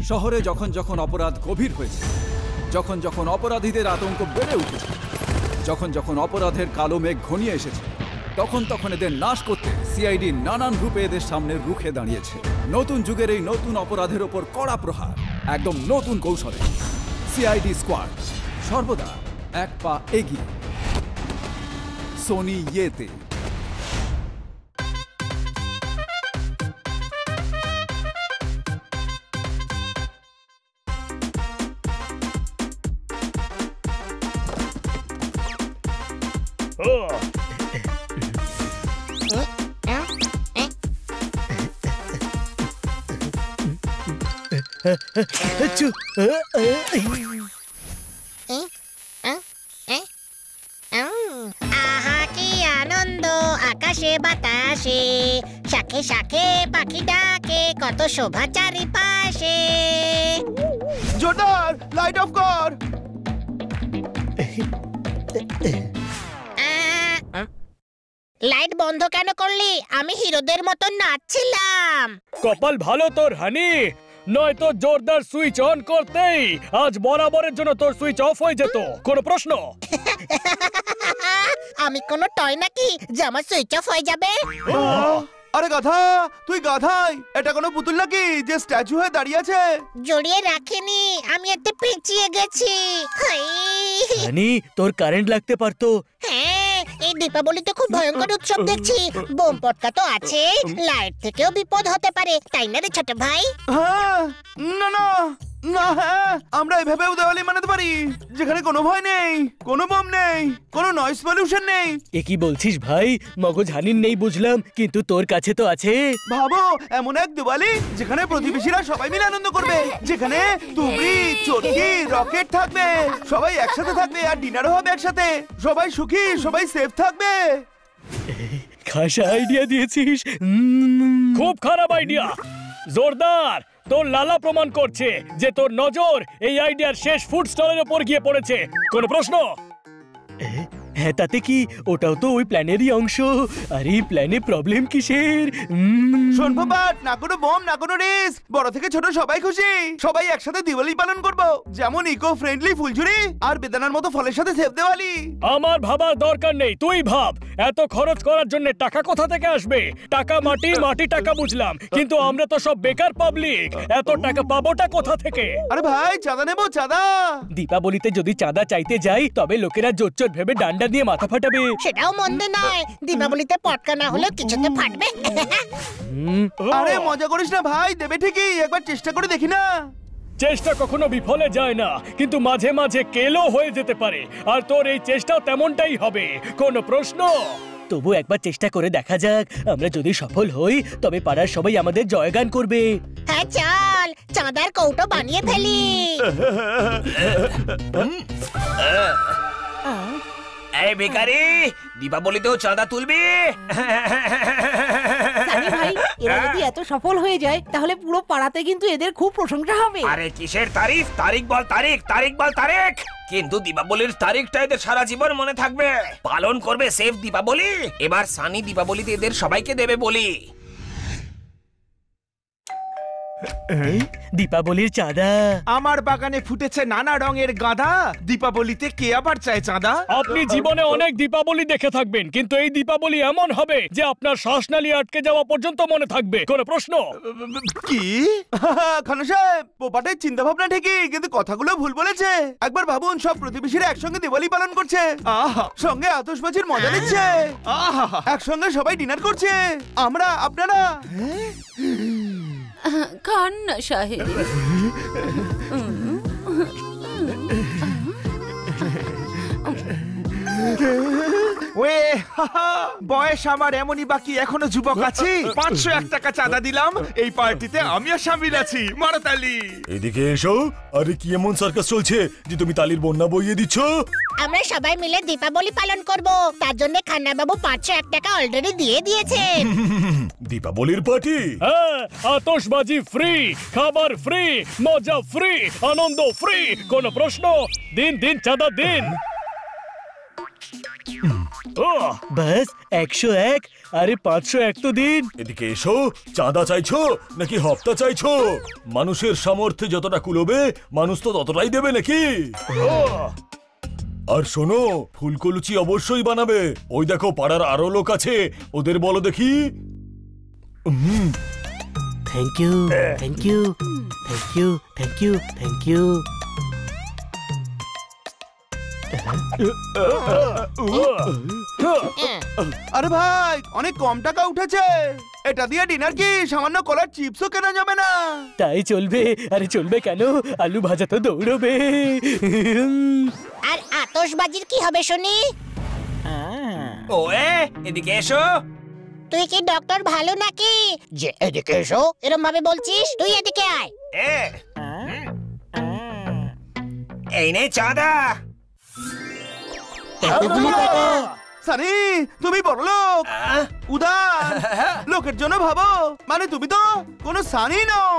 শহরে যখন যখন অপরাধ গভীর হয়েছে, যখন যখন অপরাধীদের আতঙ্ক বেড়ে উঠেছে, যখন যখন অপরাধের কালো মেঘ ঘনিয়ে এসেছে, তখন তখন এদের নাশ করতে সিআইডি নানান রূপে এদের সামনে রুখে দাঁড়িয়েছে। নতুন যুগের এই নতুন অপরাধের ওপর কড়া প্রহার, একদম নতুন কৌশলে সিআইডি স্কোয়াড সর্বদা এক পা এগিয়ে। সোনি ইয়েতে। আহা কি আনন্দ আকাশে বাতাসে, শাখে শাখে পাখি ডাকে, কত শোভা চারিপাশে। জোরদার লাইট অফ কর। লাইট বন্ধ কেন করলি? আমি হিরোদের মতো নাচছিলাম। কপাল ভালো তোর হানি, নয়তো জোরদার সুইচ অন করতেই আজ বরাবরের জন্য তোর সুইচ অফ হয়ে যেত। কোনো প্রশ্ন? আমি কোনো টয় নাকি যে আমার সুইচ অফ হয়ে যাবে? আরে গাধা, তুই গাধাই। এটা কোনো পুতুল নাকি যে স্ট্যাচু হয়ে দাঁড়িয়ে আছে? জড়িয়ে রাখিনি, আমি এতে পেঁচিয়ে গেছি। হানি, তোর কারেন্ট লাগতে পারতো। হ্যাঁ, এই দীপাবলিতে খুব ভয়ঙ্কর উৎসব দেখছি। বোম পটকা তো আছে, লাইট থেকেও বিপদ হতে পারে, তাই না রে ছোট ভাই? হ্যাঁ, না না না, হ্যাঁ আমরা এভাবেও দেওয়ালি মানাতে পারি, যেখানে কোনো ভয় নেই, কোনো বোম নেই, কোনো নয়েজ পলিউশন নেই। এ কি বলছিস ভাই? মগজ হানির নেই বুঝলাম, কিন্তু তোর কাছে তো আছে। ভাবো, এমন এক দিওয়ালি যেখানে প্রতিবেশীরা সবাই মিলে আনন্দ করবে, যেখানে তুবড়ি, চটকি, রকেট থাকবে, সবাই একসাথে থাকবে, আর ডিনারও হবে একসাথে। সবাই সুখী, সবাই সেফ থাকবে। খাসা আইডিয়া দিয়েছিস। খুব খারাপ আইডিয়া। জোরদার, তোর লালা প্রমাণ করছে যে তোর নজর এই আইডিয়ার শেষ ফুড স্টলের উপর গিয়ে পড়েছে। কোনো প্রশ্ন? হ্যাঁ, তাতে কি? ওটাও তো ওই প্ল্যানেরই অংশ। আর এই প্ল্যানে প্রবলেম কিসের? শোন বাট, না কোনো বোম, না কোনো রিস্ক, বড় থেকে ছোট সবাই খুশি, সবাই একসাথে দিওয়ালি পালন করব, যেমন ইকো ফ্রেন্ডলি ফুলঝুরি আর বেদানার মতো ফলের সাথে সেফ দিওয়ালি। আমার ভাবার দরকার নেই, তুই ভাব। এত খরচ করার জন্য টাকা কোথা থেকে আসবে? টাকা মাটি, মাটি টাকা বুঝলাম, কিন্তু আমরা তো সব বেকার পাবলিক, এত টাকা পাবোটা কোথা থেকে? আরে ভাই, চাঁদা নেবো, চাঁদা। দীপাবলিতে যদি চাঁদা চাইতে যাই তবে লোকেরা জোচ্চোর ভেবে ডান্ডা দিয়ে মাথা ফাটাবে। সেটাও মন্দ নয়, দীপাবলিতে পটকা না হলেও কিছুতে ফাটবে। আরে মজা করিস না ভাই, দেবে ঠিকই, একবার চেষ্টা করে দেখি না। চেষ্টা কখনো বিফলে যায় না, কিন্তু মাঝে মাঝে কেলো হয়ে যেতে পারে, আর তোর এই চেষ্টাও তেমনটাই হবে। কোনো প্রশ্ন? তবু একবার চেষ্টা করে দেখা যাক। আমরা যদি সফল হই তবে পাড়ার সবাই আমাদের জয়গান করবে। হ্যাঁ চল, চাঁদার কৌটো বানিয়ে ফেলি। এই ভিখারি, দীপাবলিতেও চাঁদা তুলবি? সানি ভাই, এরা যদি এত সফল হয়ে যায় তাহলে পুরো পাড়াতে কিন্তু এদের খুব প্রশংসা হবে। আরে কিসের তারিফ? তারিখ বল, তারিখ, তারিখ বল, তারিখ। কিন্তু দীপাবলির তারিখটা এদের সারা জীবন মনে থাকবে। পালন করবে সেফ দীপাবলি। এবার সানি দীপাবলিতে এদের সবাইকে দেবে বলি। দীপাবলির চাঁদা। আমার বাগানে ফুটেছে নানা রঙের গাঁদা, দীপাবলিতে কে আবার চায় চাঁদা? আপনি জীবনে অনেক দীপাবলি দেখে থাকবেন, কিন্তু এই দীপাবলি এমন হবে যে আপনার শ্বাসনালী আটকে যাওয়া পর্যন্ত মনে থাকবে। কোনো প্রশ্ন? কি? খানু সাহেব, পোপাটের চিন্তা ভাবনা ঠিকই, কিন্তু কথাগুলো ভুল বলেছে। একবার ভাবুন, সব প্রতিবেশীরা একসঙ্গে দিওয়ালি পালন করছে, সঙ্গে আতশবাজির মজা নিচ্ছে, একসঙ্গে সবাই ডিনার করছে। আমরা, আপনারা খান না সাহেব। ওয়ে বয়স আমার এমনই বাকি, এখনো যুবক আছি। 501 টাকা চাঁদা দিলাম, এই পার্টিতে আমিও শামিল আছি। মারো তালি। এদিকে এসো। আরে কি এমন সার্কাস চলছে যে তুমি তালির বন্যা বইয়ে দিচ্ছ? আমরা সবাই মিলে দীপাবলি পালন করব, তার জন্য খান্না বাবু 501 টাকা অলরেডি দিয়ে দিয়েছেন। দীপাবলির পার্টি? হ্যাঁ, আতশবাজি ফ্রি, খাবার ফ্রি, মজা ফ্রি, আনন্দ ফ্রি। কোনো প্রশ্ন? দিন দিন চাঁদা দিন। বাস 101। আরে 501 তো দিন। এদিকে এসো, চাঁদা চাইছো নাকি হপ্তা চাইছো? মানুষের সামর্থ্যে যতটা কুলোবে মানুষ তো ততটাই দেবে নাকি? আর শোনো, ফুলকো লুচি অবশ্যই বানাবে। ওই দেখো পাড়ার আরো লোক আছে, ওদের বলো দেখি। Thank you, thank you, thank you, thank you, thank you. আরে ভাই, অনেক কম টাকা উঠেছে। এটা দিয়ে ডিনার কি সামান্য কলার চিপসও কেনা যাবে না? তাই চলবে? আরে চলবে কেন, আলু ভাজা তো দৌড়বে। আর আতশবাজির কি হবে শুনি? ওয়ে এদিকে এসো। তুই কি ডক্টর ভালো নাকি যে এদিকে এসো এরম ভাবে বলছিস? তুই এদিকে আয়। এ, এই নে চাঁদা। এতগুলো টাকা? সানি, তুমি বড়লোক, উদার লোকের জন্য ভাবো। মানে তুমি তো কোনো সানি নও।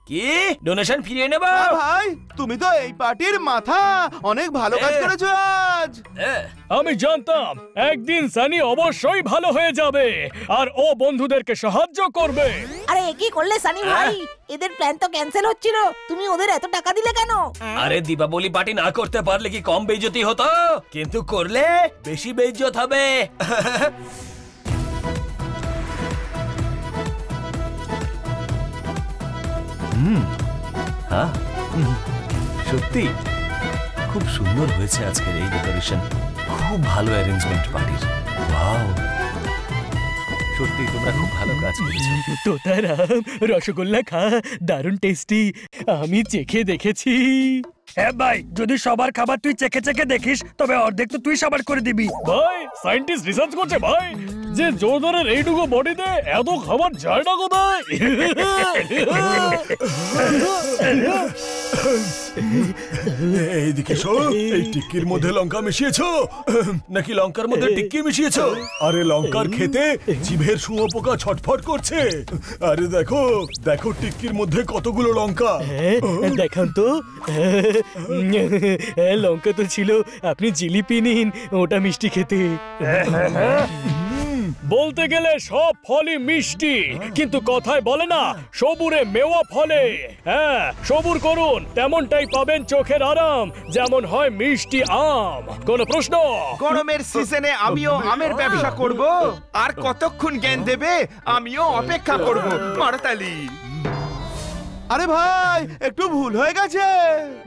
কি ডোনেশন ফিরিয়ে নেব? ভাই, তুমি তো এই পার্টির মাথা। অনেক ভালো কাজ করেছো আজ। আমি জানতাম একদিন সানি অবশ্যই ভালো হয়ে যাবে আর ও বন্ধুদেরকে সাহায্য করবে। আরে কি করলে সানি ভাই? এদের প্ল্যান তো ক্যান্সেল হচ্ছিল, তুমি ওদের এত টাকা দিলে কেন? আরে দীপাবলি পার্টি না করতে পারলে কি কম বেইজ্জতি হতো, কিন্তু করলে বেশি বেইজ্জত হবে। সত্যি খুব সুন্দর হয়েছে আজকের এই ডেকোরেশন। খুব ভালো অ্যারেঞ্জমেন্ট পার্টির। ওয়াও, সত্যি তোমরা খুব ভালো কাজ করেছো। তোতারাম, রসগোল্লা খা, দারুণ টেস্টি। আমি চেখে দেখেছি। হ্যাঁ ভাই, যদি সবার খাবার তুই চেখে চেখে দেখিস তবে অর্ধেক তো তুই সাবার করে দিবি। ভাই, সায়েন্টিস্ট রিসার্চ করছে ভাই যে জোরদারের এইটুকু বডিতে এত খাবার যায় না কোথায়। এইদিকে এসো, এই টিক্কির মধ্যে লঙ্কা মিশিয়েছো নাকি লঙ্কার মধ্যে টিক্কি মিশিয়েছো? আরে লঙ্কার খেতে জিভের শুঁয়োপোকা ছটফট করছে। আরে দেখো দেখো টিক্কির মধ্যে কতগুলো লঙ্কা। দেখান তো। লঙ্কা তো ছিল, আপনি জিলিপি নিন, ওটা মিষ্টি খেতে। বলতে গেলে সব ফলই মিষ্টি, কিন্তু কথায় বলে না সবুরে মেওয়া ফলে। হ্যাঁ, সবুর করুন, তেমনটাই পাবেন চোখের আরাম যেমন হয় মিষ্টি আম। কোন প্রশ্ন? গরমের সিজনে আমিও আমের ব্যবসা করব। আর কতক্ষণ জ্ঞান দেবে আমিও অপেক্ষা করব। মারতালি। আরে ভাই, একটু ভুল হয়ে গেছে।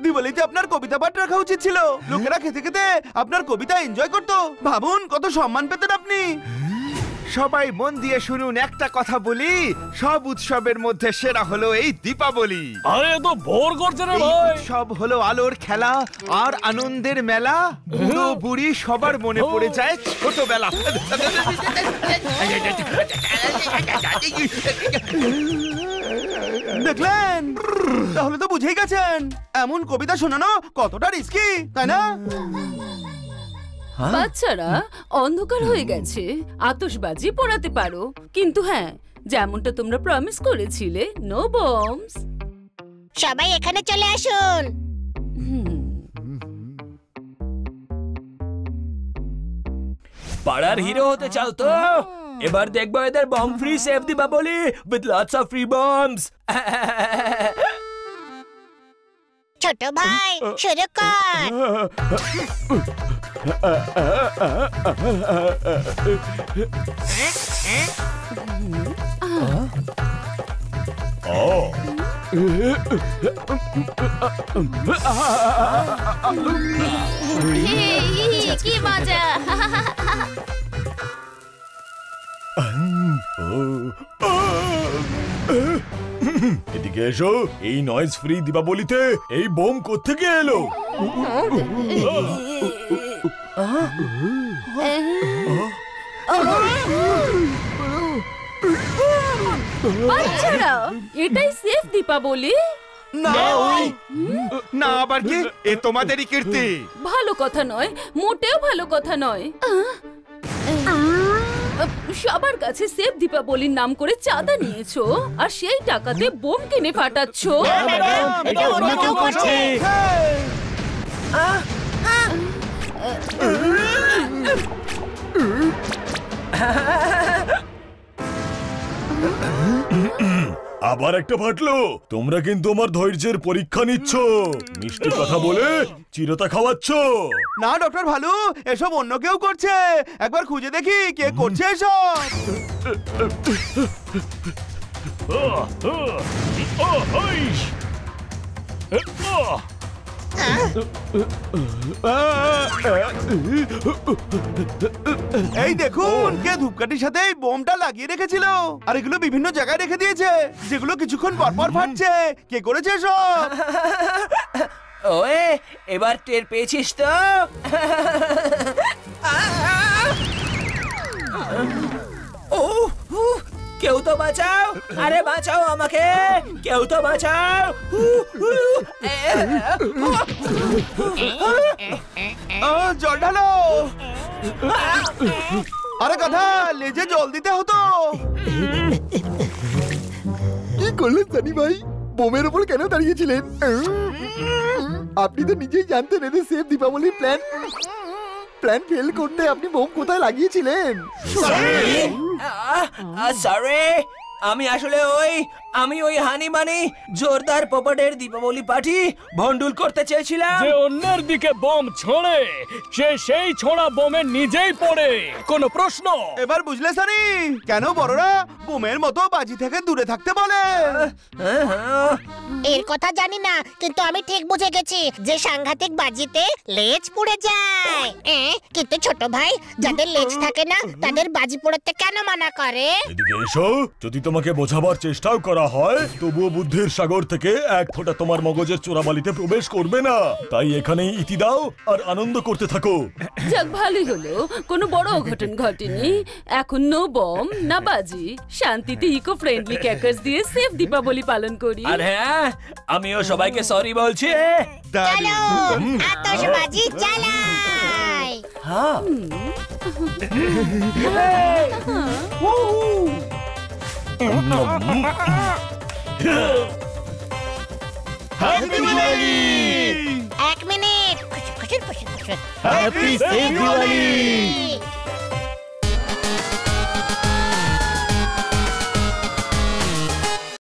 দিওয়ালিতে আপনার কবিতা পাঠ রাখা উচিত ছিল। লোকেরা খেতে খেতে আপনার কবিতা এনজয় করতো। ভাবুন কত সম্মান পেতেন আপনি। সবাই মন দিয়ে শুনুন, একটা কথা বলি, সব উৎসবের মধ্যে সেরা হলো এই দীপাবলি। আরে তো ভোর করছে রে এই ভাই। উৎসব হলো আলোর খেলা আর আনন্দের মেলা। বুড়ো বুড়ি সবার মনে পড়ে যায় ছোটবেলা। দেখলেন? তাহলে তো বুঝেই গেছেন এমন কবিতা শোনানো কতটা রিস্কি, তাই না? বাচ্চারা, অন্ধকার হয়ে গেছে, আতশবাজি পোড়াতে পারো, কিন্তু হ্যাঁ, যেমনটা তোমরা প্রমিস করেছিলে, নো বম্বস। সবাই এখানে চলে আসুন। পাড়ার হিরো হতে চাও তো? এবার দেখবো এদের bomb free save Deepavali with lots of free bombs. ছোট ভাই, শুরু কর। কি মজা! এদিকে এসো, এই নয়েজ ফ্রি দীপাবলিতে এই বোম কোত্থেকে এলো? বাচ্চারা, এটাই সেফ দীপাবলি। না আবার কি? এ তোমাদেরই কীর্তি। ভালো কথা নয়, মোটেও ভালো কথা নয়। সবার কাছে সেফ দীপাবলির নাম করে চাঁদা নিয়েছো আর সেই টাকাতে বোম কিনে ফাটাচ্ছো। এটা অন্য কেউ করছে। আবার একটা ফাটলো। তোমরা কিন্তু আমার ধৈর্যের পরীক্ষা নিচ্ছ, মিষ্টি কথা বলে চিরতা খাওয়াচ্ছ। না ডক্টর ভালু, এসব অন্য কেউ করছে। একবার খুঁজে দেখি কে করছে এসব। এই দেখুন, কে ধূপকাঠির সাথে এই বোমটা লাগিয়ে রেখেছিল, আর এগুলো বিভিন্ন জায়গায় রেখে দিয়েছে, যেগুলো কিছুক্ষণ পর পর ফাটছে। কে করেছে এসব? ওয়ে, এবার টের পেয়েছিস তো? কেউ তো বাঁচাও, আরে বাঁচাও আমাকে, কেউ তো বাঁচাও। জল ঢালো। আরে কথা, লেজে জল দিতে হতো। কি করলেন সানি ভাই? বোমের উপর কেন দাঁড়িয়েছিলেন? আপনি তো নিজেই জানতেন এদের সেফ দীপাবলির প্ল্যান ফেল করতে আপনি বোম কোথায় লাগিয়েছিলেন? সরি, আমি আসলে আমি ওই হানি মানি জোরদার পোপটের দীপাবলি পার্টি ভন্ডুল করতে চেয়েছিলাম। যে অন্যের দিকে বোম ছোঁড়ে সে সেই ছোঁড়া বোমে নিজেই পড়ে। কোনো প্রশ্ন? এবার বুঝলে সানি, কেন বড়রা বোমের মতো বাজি থেকে দূরে থাকতে বলে? এর কথা জানি না, কিন্তু আমি ঠিক বুঝে গেছি যে সাংঘাতিক বাজিতে লেজ পুড়ে যায়। কিন্তু ছোট ভাই, যাদের লেজ থাকে না তাদের বাজি পোড়াতে কেন মানা করে? এদিকে এসো। যদি তোমাকে বোঝাবার চেষ্টাও করা হয়, তবুও বুদ্ধির সাগর থেকে এক ফোঁটা তোমার মগজের চোরাবালিতে প্রবেশ করবে না। তাই এখানেই ইতি দাও আর আনন্দ করতে থাকো। যাক, ভালোই হলো, কোনো বড় অঘটন ঘটেনি। এখন নো বম না বাজি, শান্তিতে ইকো ফ্রেন্ডলি ক্র্যাকারস দিয়ে সেফ দীপাবলি পালন করি। আর হ্যাঁ, আমিও সবাইকে সরি বলছি। চলো আতশবাজি চালাই। হ্যাঁ। এক মিনিট। Happy safe Diwali.